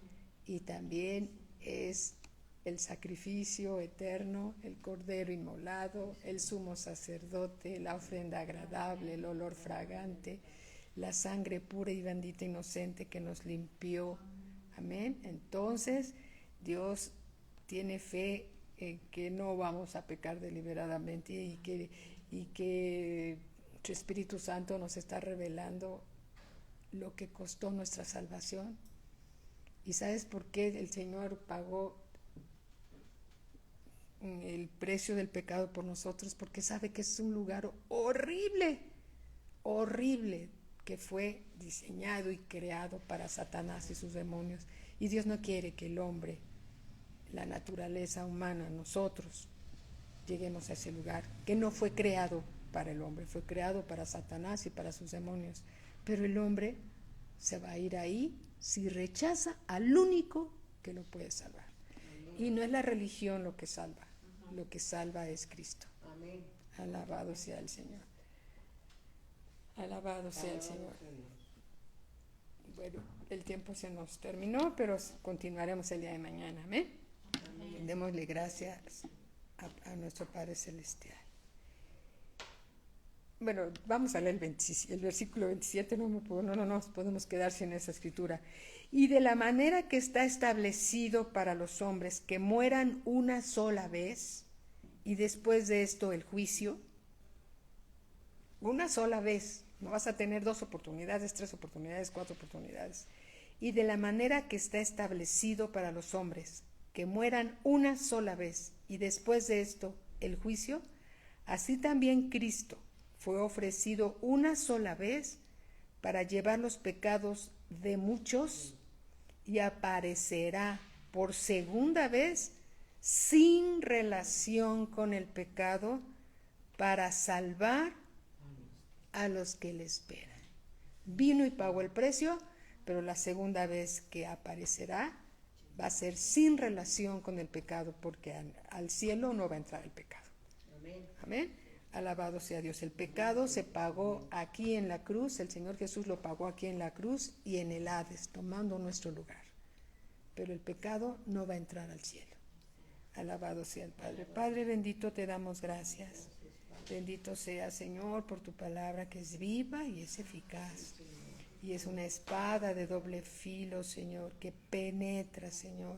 y también es el sacrificio eterno, el cordero inmolado, el sumo sacerdote, la ofrenda agradable, el olor fragante, la sangre pura y bendita inocente que nos limpió. Amén. Entonces, Dios tiene fe en que no vamos a pecar deliberadamente y que su Espíritu Santo nos está revelando lo que costó nuestra salvación. ¿Y sabes por qué el Señor pagó el precio del pecado por nosotros? Porque sabe que es un lugar horrible, horrible, que fue diseñado y creado para Satanás y sus demonios. Y Dios no quiere que el hombre, la naturaleza humana, nosotros, lleguemos a ese lugar, que no fue creado para el hombre, fue creado para Satanás y para sus demonios. Pero el hombre se va a ir ahí si rechaza al único que lo puede salvar. Y no es la religión lo que salva, lo que salva es Cristo. Amén. Alabado sea el Señor. Alabado sea el Señor. Bueno, el tiempo se nos terminó, pero continuaremos el día de mañana. Amén. Amén. Démosle gracias a nuestro Padre Celestial. Bueno, vamos a leer el versículo 27, no nos podemos quedar sin esa escritura. Y de la manera que está establecido para los hombres que mueran una sola vez, y después de esto el juicio, una sola vez, no vas a tener 2 oportunidades, 3 oportunidades, 4 oportunidades. Y de la manera que está establecido para los hombres que mueran una sola vez, y después de esto el juicio, así también Cristo fue ofrecido una sola vez para llevar los pecados de muchos y aparecerá por segunda vez sin relación con el pecado para salvar a los que le esperan. Vino y pagó el precio, pero la segunda vez que aparecerá va a ser sin relación con el pecado, porque al cielo no va a entrar el pecado. Amén. Alabado sea Dios. El pecado se pagó aquí en la cruz, el Señor Jesús lo pagó aquí en la cruz y en el Hades, tomando nuestro lugar. Pero el pecado no va a entrar al cielo. Alabado sea el Padre. Padre bendito, te damos gracias. Bendito sea, Señor, por tu palabra que es viva y es eficaz. Y es una espada de doble filo, Señor, que penetra, Señor,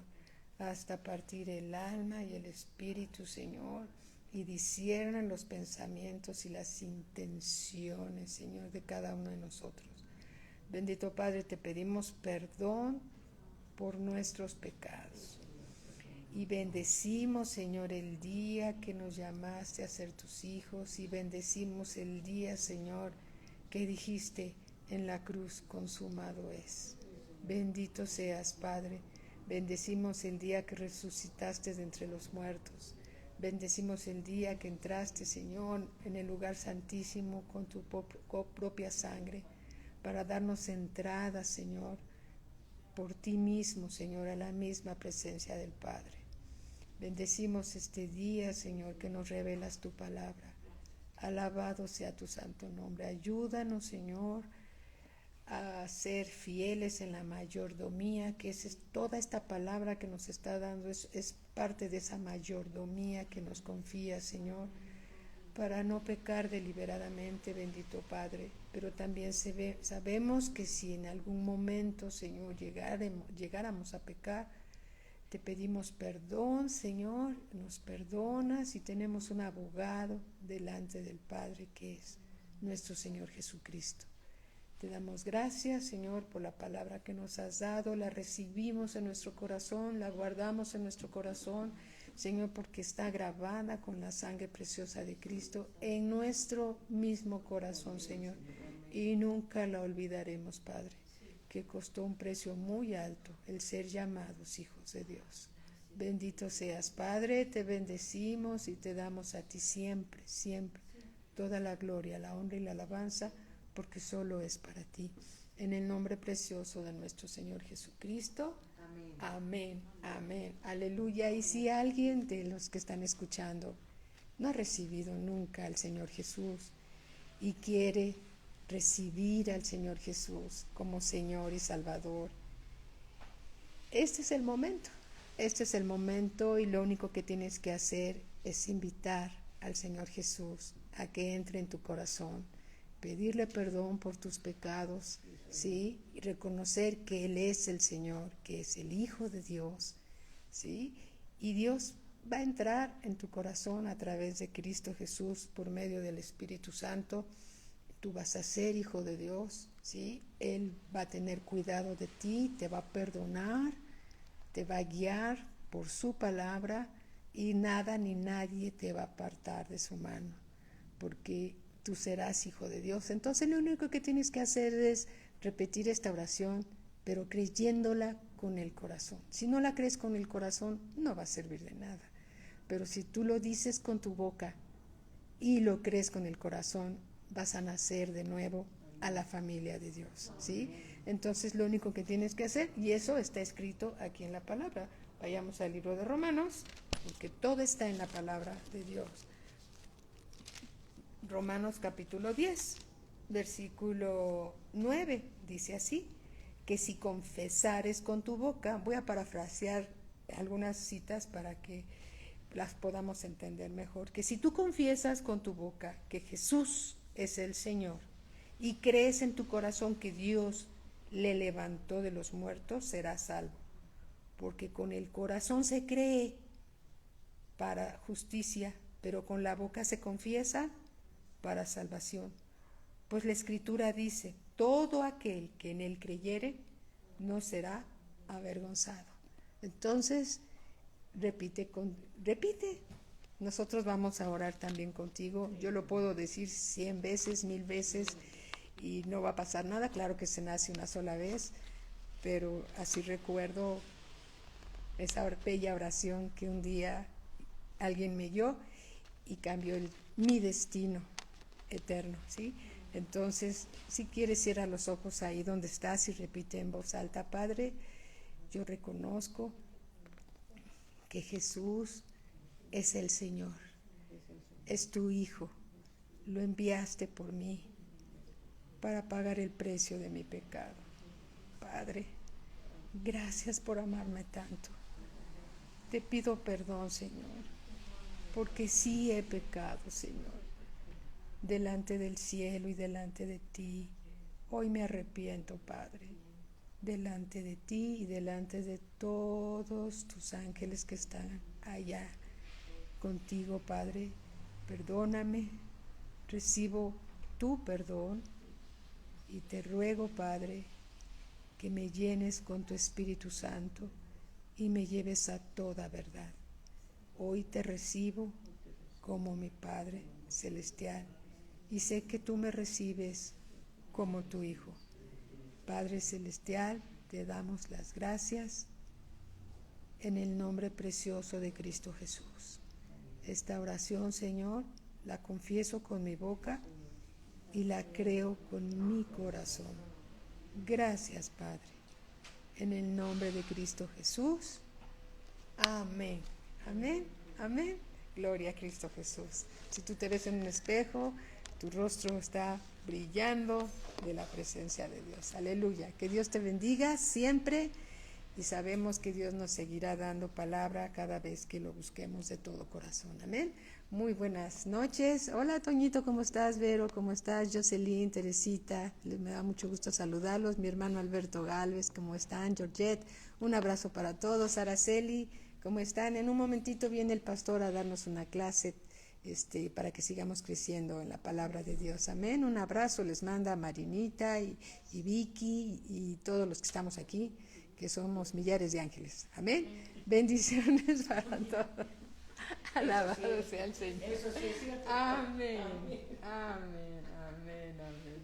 hasta partir el alma y el espíritu, Señor, y disciernan los pensamientos y las intenciones, Señor, de cada uno de nosotros. Bendito Padre, te pedimos perdón por nuestros pecados. Y bendecimos, Señor, el día que nos llamaste a ser tus hijos, y bendecimos el día, Señor, que dijiste en la cruz, consumado es. Bendito seas, Padre. Bendecimos el día que resucitaste de entre los muertos. Bendecimos el día que entraste, Señor, en el lugar santísimo con tu propia sangre, para darnos entrada, Señor, por ti mismo, Señor, a la misma presencia del Padre. Bendecimos este día, Señor, que nos revelas tu palabra. Alabado sea tu santo nombre. Ayúdanos, Señor, a ser fieles en la mayordomía, que es toda esta palabra que nos está dando, es parte de esa mayordomía que nos confía, Señor, para no pecar deliberadamente, bendito Padre. Pero también sabemos que si en algún momento, Señor, llegáramos a pecar, te pedimos perdón, Señor, nos perdonas, y tenemos un abogado delante del Padre, que es nuestro Señor Jesucristo. Te damos gracias, Señor, por la palabra que nos has dado. La recibimos en nuestro corazón, la guardamos en nuestro corazón, Señor, porque está grabada con la sangre preciosa de Cristo en nuestro mismo corazón, Señor. Y nunca la olvidaremos, Padre, que costó un precio muy alto el ser llamados hijos de Dios. Bendito seas, Padre, te bendecimos y te damos a ti siempre, siempre, toda la gloria, la honra y la alabanza, porque solo es para ti. En el nombre precioso de nuestro Señor Jesucristo. Amén. Amén. Amén. Aleluya. Y si alguien de los que están escuchando no ha recibido nunca al Señor Jesús y quiere recibir al Señor Jesús como Señor y Salvador, este es el momento. Este es el momento, y lo único que tienes que hacer es invitar al Señor Jesús a que entre en tu corazón, pedirle perdón por tus pecados, ¿sí? Y reconocer que Él es el Señor, que es el Hijo de Dios, ¿sí? Y Dios va a entrar en tu corazón a través de Cristo Jesús por medio del Espíritu Santo. Tú vas a ser hijo de Dios, ¿sí? Él va a tener cuidado de ti, te va a perdonar, te va a guiar por su palabra, y nada ni nadie te va a apartar de su mano, porque tú serás hijo de Dios. Entonces lo único que tienes que hacer es repetir esta oración, pero creyéndola con el corazón. Si no la crees con el corazón, no va a servir de nada. Pero si tú lo dices con tu boca y lo crees con el corazón, vas a nacer de nuevo a la familia de Dios, ¿sí? Entonces lo único que tienes que hacer, y eso está escrito aquí en la palabra. Vayamos al libro de Romanos, porque todo está en la palabra de Dios. Romanos capítulo 10, versículo 9, dice así: que si confesares con tu boca, voy a parafrasear algunas citas para que las podamos entender mejor, que si tú confiesas con tu boca que Jesús es el Señor y crees en tu corazón que Dios le levantó de los muertos, serás salvo. Porque con el corazón se cree para justicia, pero con la boca se confiesa para salvación. Pues la Escritura dice: todo aquel que en él creyere no será avergonzado. Entonces, repite, nosotros vamos a orar también contigo. Yo lo puedo decir 100 veces, 1000 veces y no va a pasar nada. Claro que se nace una sola vez, pero así recuerdo esa bella oración que un día alguien me dio y cambió mi destino eterno, ¿sí? Entonces, si quieres, cierra los ojos ahí donde estás y repite en voz alta: Padre, yo reconozco que Jesús es el Señor, es tu Hijo, lo enviaste por mí para pagar el precio de mi pecado. Padre, gracias por amarme tanto. Te pido perdón, Señor, porque sí he pecado, Señor, delante del cielo y delante de ti. Hoy me arrepiento, Padre, delante de ti y delante de todos tus ángeles que están allá contigo, Padre. Perdóname, recibo tu perdón y te ruego, Padre, que me llenes con tu Espíritu Santo y me lleves a toda verdad. Hoy te recibo como mi Padre Celestial y sé que tú me recibes como tu Hijo. Padre Celestial, te damos las gracias en el nombre precioso de Cristo Jesús. Esta oración, Señor, la confieso con mi boca y la creo con mi corazón. Gracias, Padre. En el nombre de Cristo Jesús. Amén. Amén. Amén. Gloria a Cristo Jesús. Si tú te ves en un espejo, tu rostro está brillando de la presencia de Dios. Aleluya. Que Dios te bendiga siempre y sabemos que Dios nos seguirá dando palabra cada vez que lo busquemos de todo corazón. Amén. Muy buenas noches. Hola, Toñito, ¿cómo estás? Vero, ¿cómo estás? Jocelyn, Teresita, me da mucho gusto saludarlos. Mi hermano Alberto Galvez, ¿cómo están? Georgette, un abrazo para todos. Araceli, ¿cómo están? En un momentito viene el pastor a darnos una clase para que sigamos creciendo en la palabra de Dios. Amén. Un abrazo les manda Marinita y Vicky y todos los que estamos aquí, que somos millares de ángeles. Amén. Bendiciones para todos. Alabado sea el Señor. Amén. Amén. Amén. Amén.